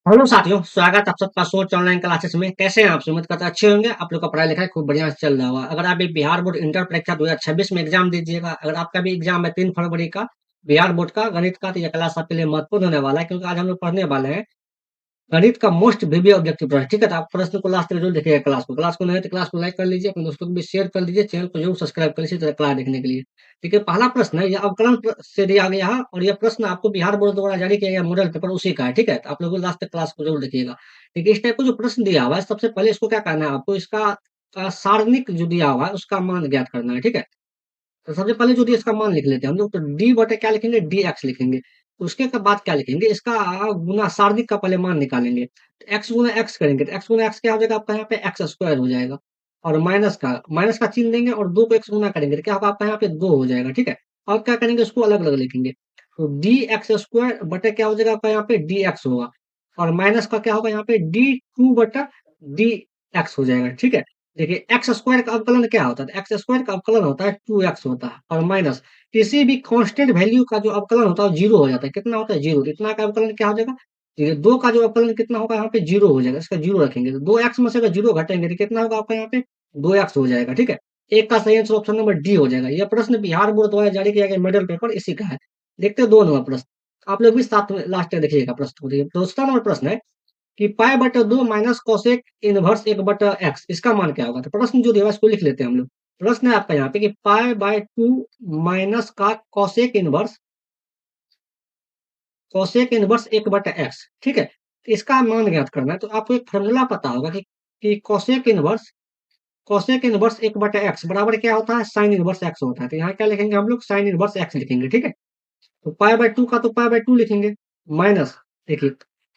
Hello साथियों, स्वागत आप सबका सोच ऑनलाइन क्लासेस में। कैसे हैं आप? उम्मीद करते हैं अच्छे होंगे। आप लोग का पढ़ाई लिखाई खूब बढ़िया से चल रहा होगा। अगर आप एक बिहार बोर्ड इंटर परीक्षा 2026 में एग्जाम दीजिएगा, अगर आपका भी एग्जाम है 3 फरवरी का बिहार बोर्ड का गणित का, तो यह क्लास आपके लिए महत्वपूर्ण होने वाला है, क्योंकि आज हम लोग पढ़ने वाले हैं गणित का मोस्ट वीवीआई ऑब्जेक्टिव प्रश्न। ठीक है, तो आप प्रश्न को लास्ट तक जरूर देखिएगा। क्लास को नहीं तो क्लास को लाइक कर लीजिए, अपने दोस्तों को भी शेयर कर लीजिए, चैनल को जरूर सब्सक्राइब कर लीजिए इसी तरह क्लास देखने के लिए। ठीक है, पहला प्रश्न है, यह अवकलन से दिया गया है और यह प्रश्न आपको बिहार बोर्ड द्वारा जारी किया गया मॉडल पेपर उसी का है। ठीक है, तो आप लोग लास्ट तक क्लास को जरूर देखिएगा। ठीक है, इस टाइप को जो प्रश्न दिया हुआ है, सबसे पहले इसको क्या करना है आपको, इसका सारणिक जो दिया हुआ है उसका मान ज्ञात करना है। ठीक है, तो सबसे पहले जो इसका मान लिख लेते हैं हम लोग, तो डी बटे क्या लिखेंगे, डी एक्स लिखेंगे। तो उसके बाद क्या लिखेंगे, इसका गुना सारणिक का पहले मान निकालेंगे। तो एक्स गुना एक्स करेंगे, तो एक्स गुना एक्स क्या हो जाएगा आपका, यहाँ पे एक्स स्क्वायर हो जाएगा। और माइनस का चिन्ह देंगे और दो को एक्स गुना करेंगे, तो क्या होगा आपका यहाँ पे दो हो जाएगा। ठीक है, अब क्या करेंगे, उसको अलग अलग लिखेंगे। तो डी एक्स स्क्वायर बटे क्या हो जाएगा आपका, यहाँ पे डी एक्स होगा। और माइनस का क्या होगा, यहाँ पे डी टू बटा डी एक्स हो जाएगा। ठीक है, देखिए एक्स स्क्वायर का अवकलन क्या होता है, एक्स स्क्वायर का अवकलन होता है 2x होता है। और माइनस किसी भी कांस्टेंट वैल्यू का जो अवकलन होता है जीरो हो जाता है। कितना होता है, जीरो। तो इतना का अवकलन क्या हो जाएगा, ये दो का जो अवकलन कितना होगा, यहाँ पे जीरो हो जाएगा। इसका जीरो रखेंगे तो दो एक्स में से अगर जीरो घटेंगे तो कितना होगा आपका, यहाँ पे दो एक्स हो जाएगा। ठीक है, एक का सही आंसर ऑप्शन नंबर डी हो जाएगा। यह प्रश्न बिहार बोर्ड द्वारा जारी किया गया मॉडल पेपर इसी का है। देखते हैं दो नंबर प्रश्न, आप लोग भी साथ में लास्ट तक देखिएगा प्रश्न को। देखिए दूसरा नंबर प्रश्न है कि पाई बटा दो माइनस कोसेक इनवर्स एक बटा एक्स, इसका मान क्या होगा। तो प्रश्न जो दिया हुआ है इसको लिख लेते हैं हम लोग। प्रश्न है आपका यहाँ पे कि पाई बाय टू माइनस का कोसेक इनवर्स एक बटा एक्स। ठीक है, तो इसका मान ज्ञात करना है। तो आपको एक फॉर्मूला पता होगा कि कोसेक इनवर्स एक बटा एक्स बराबर क्या होता है, साइन इनवर्स एक्स होता है। तो यहाँ क्या लिखेंगे हम लोग, साइन इनवर्स एक्स लिखेंगे। ठीक है, तो पाई बाय टू का तो पाई बाय टू लिखेंगे, माइनस देखिए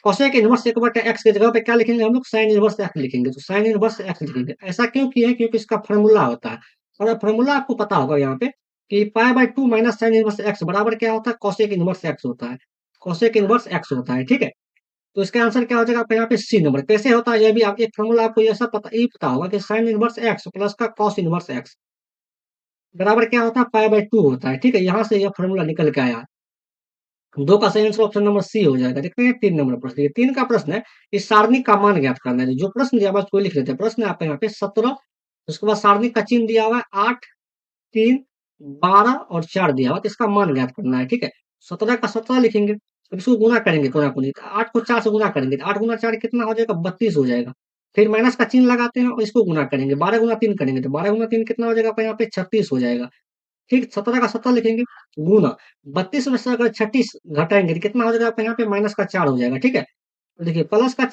कोसेक इनवर्स एक बटा एक्स की जगह पे क्या लिखेंगे हम लोग, साइन इनवर्स एक्स लिखेंगे। तो साइन इनवर्स एक्स लिखेंगे। ऐसा क्यों किया है, क्योंकि इसका फॉर्मूला होता है। और फॉर्मूला आपको पता होगा यहाँ पे कि pi by two minus sine inverse x बराबर क्या होता है, कोसेक इनवर्स एक्स होता है। कोसेक इनवर्स एक्स होता है। ठीक है, तो इसका आंसर क्या हो जाएगा आपका यहाँ पे सी नंबर। कैसे होता है, यह भी आप एक फॉर्मूला आपको ये सब पता ही पता होगा कि साइन इनवर्स एक्स प्लस का कॉस इनवर्स एक्स बराबर क्या होता है, पाई बाय टू होता है। ठीक है, यहाँ से यह फॉर्मूला निकल के आया। दो का सही आंसर ऑप्शन नंबर सी हो जाएगा। देखते हैं तीन नंबर प्रश्न। ये तीन का प्रश्न है, इस सारणी का मान ज्ञात करना है। जो प्रश्न दिया हुआ है उसको लिख लेते हैं। प्रश्न है आपका यहाँ पे 17, उसके बाद सारणी का चिन्ह दिया हुआ है 8, 3, 12 और 4 दिया हुआ है, तो इसका मान ज्ञात करना है। ठीक है, 17 का 17 लिखेंगे, अब इसको गुना करेंगे कोना कोनी, तो 8 को 4 से गुना करेंगे, तो 8 गुना 4 कितना हो जाएगा, 32 हो जाएगा। फिर माइनस का चिन्ह लगाते हैं और इसको गुना करेंगे, 12 गुना 3 करेंगे, तो 12 गुना 3 कितना हो जाएगा आपका यहाँ पे 36 हो जाएगा। ठीक, 17 का 17 लिखेंगे, गुना 32 में से अगर 36 घटाएंगे तो कितना हो जाएगा आपका यहाँ पे माइनस का 4 हो जाएगा। ठीक है, तो देखिए प्लस का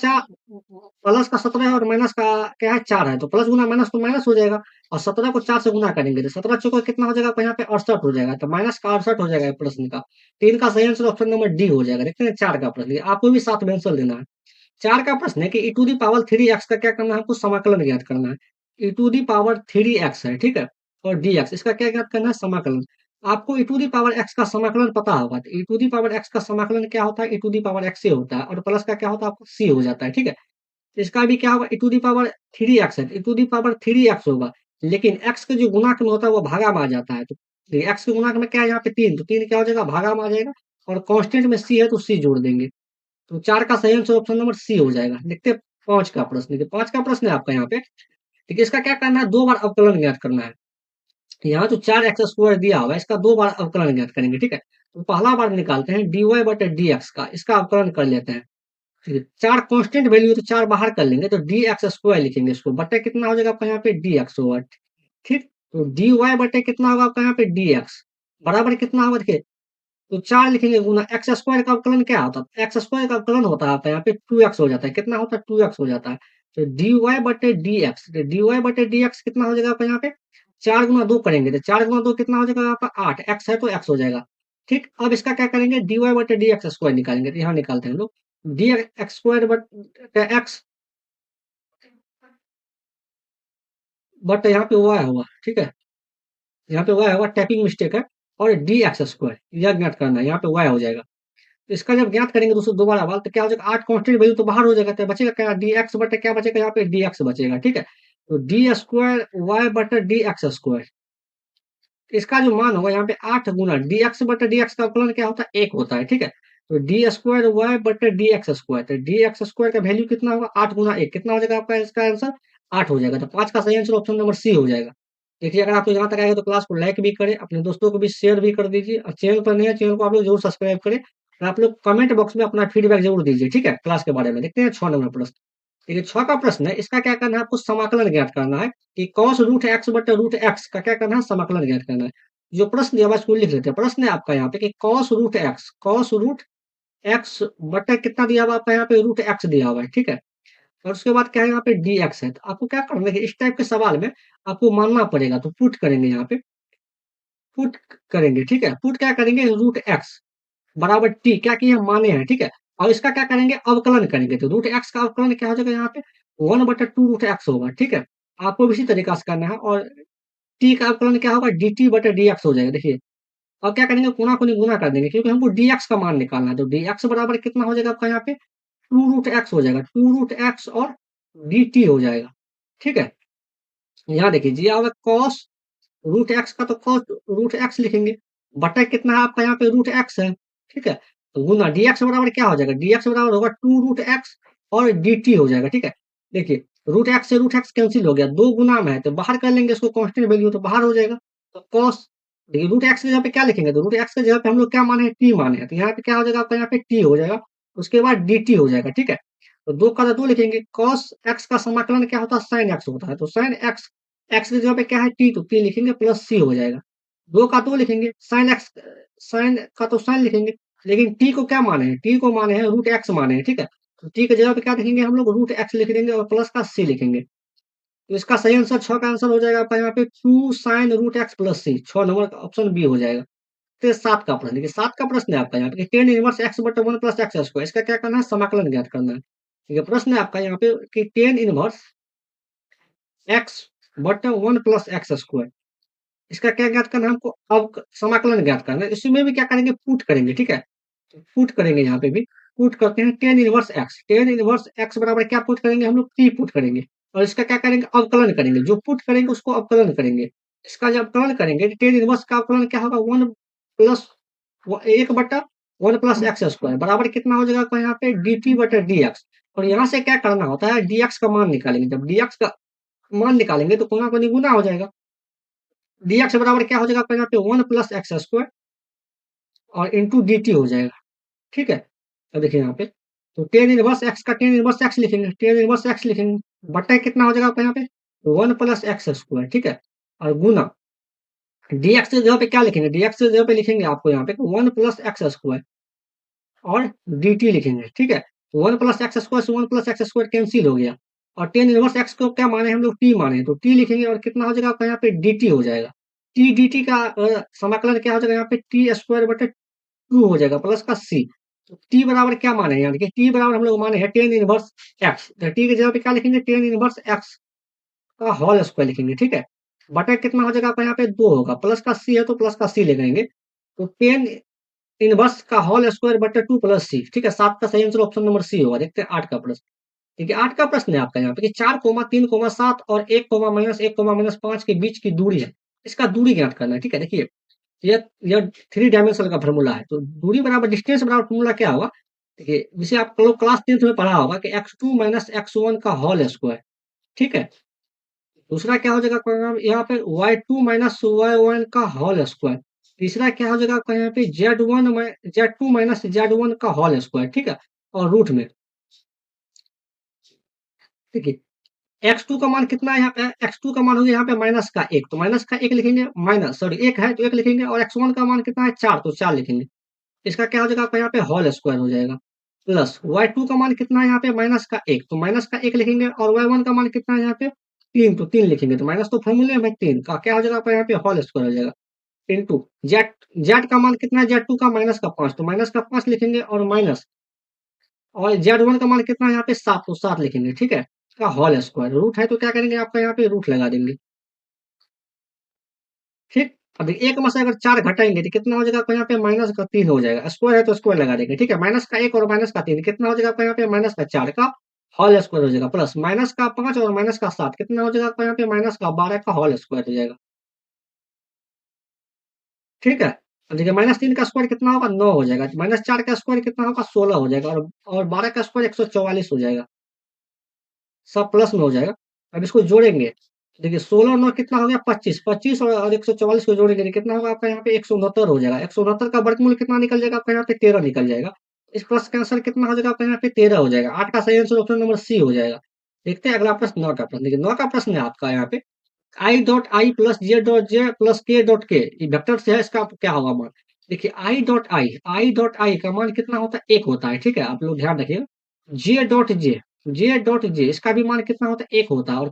17 है और माइनस का क्या है, 4 है, तो प्लस गुना माइनस तो माइनस हो जाएगा। और 17 को 4 से गुना करेंगे तो 17 चौका कितना हो जाएगा आपका यहाँ पे 68 हो जाएगा, तो माइनस का 68 हो जाएगा ये प्रश्न का। तीन का सही आंसर ऑप्शन नंबर डी हो जाएगा। देखते हैं चार का प्रश्न, आपको भी साथ में आंसर देना है। चार का प्रश्न है कि e to the power three x का क्या करना है, हमको समाकलन ज्ञात करना है। E to the power three x है, ठीक है, और डी एक्स, इसका क्या ज्ञात करना है, समाकलन। आपको ई टू दी पावर एक्स का समाकलन पता होगा, तो ई टू दी पावर एक्स का समाकलन क्या होता है, e to the power x से होता है, और प्लस का क्या होता है आपको सी हो जाता है। ठीक है, इसका भी क्या होगा, e to the power three x है, e to the power three x होगा, लेकिन एक्स के जो गुणांक में होता है वो भागा में आ जाता है। तो एक्स के गुणांक में क्या है यहाँ पे तीन, तो तीन क्या हो जाएगा, भागा में आ जाएगा। और कांस्टेंट में सी है तो सी जोड़ देंगे, तो चार का सही आंसर ऑप्शन नंबर सी हो जाएगा। देखते हैं पांच का प्रश्न। देखिए पांच का प्रश्न है आपका यहाँ पे, ठीक है, इसका क्या करना है, दो बार अवकलन ज्ञात करना है। यहाँ जो चार एक्स स्क्वायर दिया हुआ है इसका दो बार अवकलन ज्ञात करेंगे। ठीक है, तो पहला बार निकालते हैं डी वाई बटे डी एक्स का, इसका अवकलन कर लेते हैं। ठीक है, चार कांस्टेंट वैल्यू तो चार बाहर कर लेंगे, तो डी एक्स स्क्वायर लिखेंगे इसको, बटे कितना हो जाएगा आपका यहाँ पे डी एक्स होगा। ठीक, तो डी वाई बटे कितना होगा आपका यहाँ पे डी एक्स बराबर कितना होगा, देखिए तो चार लिखेंगे गुना एक्स स्क्वायर का अवकलन क्या होता है, एक्स स्क्वायर का अवकलन होता है आपका यहाँ पे टू एक्स हो जाता है। कितना होता है, टू एक्स हो जाता है। तो डी वाई बटे डी एक्स, डी वाई बटे डी एक्स कितना हो जाएगा आपका यहाँ पे, चार गुना दो करेंगे, तो चार गुना दो कितना हो जाएगा आपका आठ, एक्स है तो एक्स हो जाएगा। ठीक, अब इसका क्या करेंगे, डी वाई बटे डी एक्स स्क्वायर निकालेंगे, तो यहाँ निकालते हैं हम लोग डी एक्स स्क्वायर बटे एक्स बट यहाँ पे वाई होगा। ठीक है, यहाँ पे वाई होगा, टाइपिंग मिस्टेक है। और डी एक्स स्क्वायर यह ज्ञात करना है, यहाँ पे वाई हो जाएगा। तो इसका जब ज्ञात करेंगे दोस्तों दोबारा वाल, तो क्या हो जाएगा, आठ कॉन्स्टेंट वैल्यू तो बाहर हो जाएगा, तो बचेगा क्या, डी एक्स बटे क्या बचेगा यहाँ पे डी एक्स बचेगा। ठीक है, तो डी स्क्वायर वाई बटे डी एक्स स्क्वायर, इसका जो मान होगा यहाँ पे आठ गुना डी एक्स बटे डी एक्स का अवकलन क्या होता है, एक होता है। ठीक है, तो डी स्क्वायर वाई बटे डी एक्स स्क्वायर, तो डी एक्स स्क्वायर का वैल्यू कितना होगा 8 गुना 1 कितना हो जाएगा आपका इसका आंसर 8 हो जाएगा। तो 5 का सही आंसर ऑप्शन नंबर सी हो जाएगा। देखिए अगर आपको यहाँ तक आएगा तो क्लास को लाइक भी करें, अपने दोस्तों को भी शेयर भी कर दीजिए, और चैनल पर नहीं है चैनल को आप लोग जरूर सब्सक्राइब करें, और आप लोग कमेंट बॉक्स में अपना फीडबैक जरूर दीजिए, ठीक है क्लास के बारे में। देखते हैं 6 नंबर प्रश्न। देखिए 6 का प्रश्न है, इसका क्या करना है आपको समाकलन ज्ञात करना है कि कॉस रूट एक्स बटे रूट एक्स का क्या करना है समाकलन ज्ञात करना है। जो प्रश्न दिया हुआ है इसको लिख लेते हैं। प्रश्न है आपका यहाँ पे कि कॉस रूट एक्स बटे कितना दिया हुआ है आपका यहाँ पे रूट एक्स दिया हुआ है, ठीक है। और उसके बाद क्या है यहाँ पे डी एक्स है। तो आपको क्या करना है कि इस टाइप के सवाल में आपको मानना पड़ेगा, तो पुट करेंगे यहाँ पे, पुट करेंगे, ठीक है। पुट क्या करेंगे रूट एक्स बराबर टी, क्या कि हम माने हैं, ठीक है। और इसका क्या करेंगे अवकलन करेंगे, तो रूट एक्स का अवकलन क्या हो जाएगा यहाँ पे 1/2 रूट एक्स होगा, ठीक है। आपको भी इसी तरीका से करना है। और टी का अवकलन क्या होगा डी टी बटे डी एक्स हो जाएगा। देखिए अब क्या करेंगे कोना कोनी गुना कर देंगे, क्योंकि हमको डी एक्स का मान निकालना है। तो डी एक्स बराबर कितना हो जाएगा आपका यहाँ पे 2 रूट एक्स हो जाएगा, 2 रूट एक्स और डी टी हो जाएगा, ठीक है। यहाँ देखिए जी आगे कॉस रूट एक्स का, तो कॉस रूट एक्स लिखेंगे, बटा कितना है आपका यहाँ पे रूट एक्स है, ठीक है। तो गुना डी एक्स बराबर क्या हो जाएगा, डी एक्स बराबर होगा 2 रूट एक्स और डी टी हो जाएगा, ठीक है। देखिए रूट एक्स से रूट एक्स कैंसिल हो गया, दो गुना में है तो बाहर कर लेंगे इसको कांस्टेंट वैल्यू, तो बाहर हो जाएगा। तो कॉस देखिए रूट एक्स की जगह पे क्या लिखेंगे, तो रूट एक्स की जगह पे हम लोग क्या माने हैं टी माने हैं, तो यहाँ पे क्या हो जाएगा आपका यहाँ पे टी हो जाएगा, उसके बाद डी टी हो जाएगा, ठीक है। तो दो का दो लिखेंगे, कॉस एक्स का समाकलन क्या होता है साइन एक्स होता है, तो साइन एक्स, एक्स की जगह पे क्या है टी, तो टी लिखेंगे प्लस सी हो जाएगा। दो का दो लिखेंगे, साइन एक्स, साइन का तो साइन लिखेंगे, लेकिन टी को क्या माने हैं, टी को माने हैं रूट एक्स माने हैं, ठीक है। तो टी की जगह पे क्या लिखेंगे हम लोग रूट एक्स लिख देंगे और प्लस का सी लिखेंगे। तो इसका सही आंसर 6 का आंसर हो जाएगा आपका यहाँ पे 2 साइन रूट एक्स प्लस सी, 6 नंबर का ऑप्शन बी हो जाएगा। फिर 7 का प्रश्न, देखिए 7 का प्रश्न है आपका यहाँ पे टेन इनवर्स एक्स बटे 1 प्लस एक्स स्क्वायर, इसका क्या करना है समाकलन ज्ञात करना है। ठीक है प्रश्न है आपका यहाँ पे कि टेन इनवर्स एक्स बटे 1 प्लस एक्स स्क्वायर, इसका क्या ज्ञात करना है हमको, अब समाकलन ज्ञात करना है। इसमें भी क्या करेंगे पुट करेंगे, ठीक है। तो पुट करेंगे यहाँ पे भी, पुट करते हैं tan inverse x, tan inverse x बराबर क्या पुट करेंगे हम लोग टी पुट करेंगे, और इसका क्या करेंगे अवकलन करेंगे, जो पुट करेंगे उसको अवकलन करेंगे। इसका जब अवकलन करेंगे टेन इनवर्स का अवकलन क्या होगा 1 प्लस 1/1 प्लस एक्स स्क्वायर बराबर कितना हो जाएगा आपका यहाँ पे डी टी बटे डी एक्स। और यहाँ से क्या करना होता है डी एक्स का मान निकालेंगे, जब डी एक्स का मान निकालेंगे तो कोना कोनी गुना हो जाएगा। डी एक्स बराबर क्या हो जाएगा आपका यहाँ पे 1 प्लस एक्स स्क्वायर और इंटू डी टी हो जाएगा, ठीक है। अब देखिए यहाँ पे तो टेन इनवर्स एक्स का टेन इनवर्स एक्स लिखेंगे, टेन इनवर्स एक्स लिखेंगे, बटा कितना हो जाएगा आपका यहाँ पे 1 प्लस एक्स स्क्वायर, ठीक है। और गुना डी एक्स की जगह पे क्या लिखेंगे, डी एक्स की जगह पे लिखेंगे आपको यहाँ पे 1 प्लस एक्स स्क्वायर और डी टी लिखेंगे, ठीक है। 1 प्लस एक्स स्क्वायर से 1 प्लस एक्स स्क्वायर कैंसिल हो गया, और टेन इनवर्स एक्स को क्या माने हम लोग टी माने हैं, तो टी लिखेंगे और कितना हो जाएगा आपका यहाँ पे डी टी हो जाएगा। टी डी टी का समाकलन क्या हो जाएगा यहाँ पे टी स्क्वायर बटे 2 हो जाएगा प्लस का सी। तो टी बराबर क्या माने हैं यहाँ देखिए, टी बराबर हम लोग माने हैं टेन इनवर्स एक्स, तो टी की जगह पे क्या लिखेंगे टेन इनवर्स एक्स का होल स्क्वायर लिखेंगे, ठीक है। बटा कितना हो जाएगा आपका यहाँ पे 2 होगा, प्लस का सी है तो प्लस का सी लिखेंगे। तो टेन इनवर्स का होल स्क्वायर बटे 2 प्लस सी, ठीक है। 7 का सही आंसर ऑप्शन नंबर सी होगा। देखते हैं 8 का प्रश्न। ठीक है 8 का प्रश्न है आपका यहाँ पे कि 4,3,7 और 1,-1,-5 के बीच की दूरी है, इसका दूरी ज्ञात करना है, ठीक है। देखिए यह 3 डायमेंशनल का फार्मूला है, तो दूरी बराबर डिस्टेंस बराबर फार्मूला क्या होगा, देखिए जिसे आप लोग क्लास 10th में पढ़ा होगा कि x2 माइनस x1 का होल स्क्वायर, ठीक है। दूसरा क्या हो जाएगा आपका यहाँ पे y2 माइनस y1 का होल स्क्वायर। तीसरा क्या हो जाएगा आपका यहाँ पे z2 माइनस z1 का होल स्क्वायर, ठीक है। और रूट में देखिए x2 का मान कितना है यहाँ पे, x2 का मान हो गया यहाँ पे माइनस का 1, तो माइनस का 1 लिखेंगे, माइनस सॉरी 1 है तो 1 लिखेंगे, और x1 का मान कितना है 4, तो 4 लिखेंगे। इसका क्या हो जाएगा आपका यहाँ पे होल स्क्वायर हो जाएगा, प्लस y2 का मान कितना है यहाँ पे माइनस का 1, तो माइनस का 1 लिखेंगे, और y1 का मान कितना है यहाँ पे 3, तो 3 लिखेंगे। तो माइनस तो फॉर्मूले में 3 का क्या हो जाएगा आपका यहाँ पे होल स्क्वायर हो जाएगा, इंटू जेड, जेड का मान कितना है z2 का माइनस का 5, तो माइनस का 5 लिखेंगे, और माइनस, और z1 का मान कितना है यहाँ पे 7, तो 7 लिखेंगे, ठीक है। का होल स्क्वायर रूट है तो क्या करेंगे आपका यहाँ पे रूट लगा देंगे, ठीक। अब एक में से अगर 4 घटाएंगे तो कितना हो जाएगा आपका यहाँ पे माइनस का 3 हो जाएगा, स्क्वायर है तो स्क्वायर लगा देंगे, ठीक है। माइनस का 1 और माइनस का 3 कितना हो जाएगा आपका यहाँ पे माइनस का 4 का होल स्क्वायर हो जाएगा, प्लस माइनस का 5 और माइनस का 7 कितना हो जाएगा आपका यहाँ पे माइनस का 12 का होल स्क्वायर हो जाएगा, ठीक है। अब देखिए -3 का स्क्वायर कितना होगा 9 हो जाएगा, -4 का स्क्वायर कितना होगा 16 हो जाएगा, और 12 का स्क्वायर 144 हो जाएगा, सब प्लस में हो जाएगा। अब इसको जोड़ेंगे, देखिए 16 और 9 कितना हो गया 25, 25 और 144 को जोड़ेंगे तो कितना होगा आपका यहाँ पे 169 हो जाएगा, 169 का वर्गमूल कितना निकल जाएगा आपका यहाँ पे 13 निकल जाएगा। इस प्रश्न का आंसर कितना हो जाएगा आपका यहाँ पे 13 हो जाएगा। 8 का सही आंसर ऑप्शन नंबर सी हो जाएगा। देखते हैं अगला प्रश्न 9 का प्रश्न, देखिए 9 का प्रश्न है आपका यहाँ पे I dot I plus J plus के ये वेक्टर से है, इसका क्या होगा मान। देखिए आई डॉट आई का मान कितना होता है 1 होता है, ठीक है, आप लोग ध्यान रखिएगा। जे डॉट जे इसका भी मान कितना होता है 1 होता है, और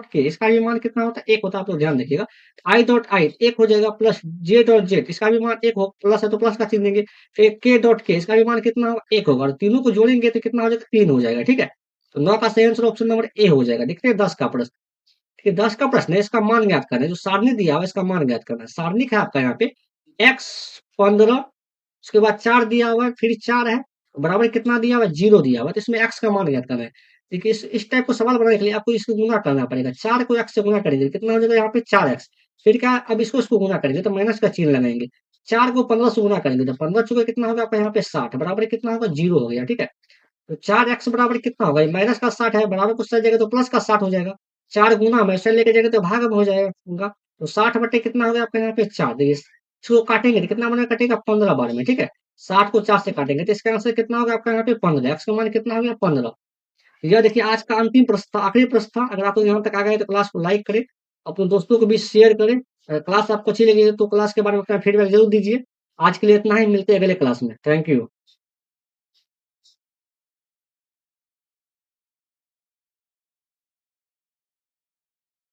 के इसका भी मान कितना होता है 1 होता है, आप लोग ध्यान रखिएगा। आई डॉट आई 1 हो जाएगा, प्लस जे डॉट जेड इसका भी मान 1 हो, प्लस है तो प्लस का चिन्ह देंगे। फिर के डॉट के इसका भी मान कितना होगा 1 होगा, और तीनों को जोड़ेंगे तो कितना हो जाएगा 3 हो जाएगा, ठीक है। तो 9 का सही आंसर ऑप्शन नंबर ए हो जाएगा। देखते हैं 10 का प्रश्न, ठीक है 10 का प्रश्न है, इसका मान ज्ञात करना है, जो सारणी दिया हुआ है इसका मान ज्ञात करना है। सारणी है आपका यहाँ पे एक्स 15, उसके बाद 4 दिया हुआ है, फिर 4 है, बराबर कितना दिया हुआ है 0 दिया हुआ है, तो इसमें एक्स का मान ज्ञात करना है। देखिए इस टाइप को सवाल बनाने के लिए आपको इसको गुना करना पड़ेगा, 4 को एक्स से गुना करेंगे कितना हो जाएगा यहाँ पे 4x। फिर क्या, अब इसको गुना करेंगे तो माइनस का चिन्ह लगाएंगे। 4 को 15 से गुना करेंगे तो 15 चुके कितना होगा आपका यहाँ पे 60, बराबर कितना होगा 0 हो गया, ठीक है। तो 4x बराबर कितना होगा, माइनस का 60 है, बराबर कुछ जाएगा तो प्लस का 60 हो जाएगा। 4 गुना में से लेके जाएंगे तो भाग में हो जाएगा, तो 60 बटे कितना हो गया आपका यहाँ पे 4। देखिए इसको काटेंगे तो कितना बनेगा, कटेगा 15 बार में, ठीक है। 60 को 4 से काटेंगे तो इसका आंसर कितना होगा आपका यहाँ पे 15, एक्स का मान कितना हो गया 15। यह देखिए आज का अंतिम प्रश्न था, आखिरी प्रश्न था। अगर आप लोग यहाँ तक आ गए तो क्लास को लाइक करें, अपने दोस्तों को भी शेयर करें। क्लास आपको अच्छी लगी तो क्लास के बारे में अपना फीडबैक जरूर दीजिए। आज के लिए इतना ही, मिलते हैं अगले क्लास में। Thank you.